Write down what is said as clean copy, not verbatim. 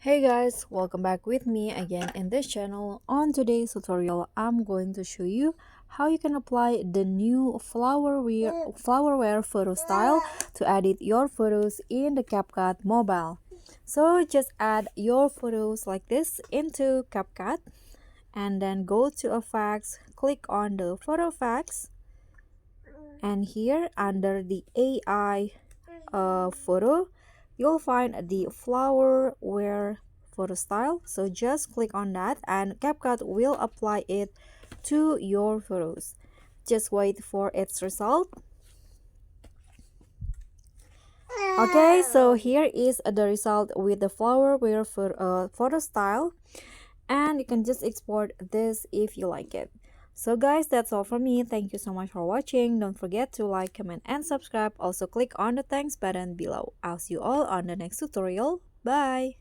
Hey guys, welcome back with me again in this channel. On today's tutorial, I'm going to show you how you can apply the new Flowerwear photo style to edit your photos in the CapCut mobile. So just add your photos like this into CapCut and then go to effects, click on the photo effects, and here under the AI photo, you'll find the Flowerwear photo style. So just click on that and CapCut will apply it to your photos. Just wait for its result. Okay, so here is the result with the Flowerwear photo style, and you can just export this if you like it. So guys, that's all from me. Thank you so much for watching. Don't forget to like, comment, and subscribe. Also click on the thanks button below. I'll see you all on the next tutorial. Bye.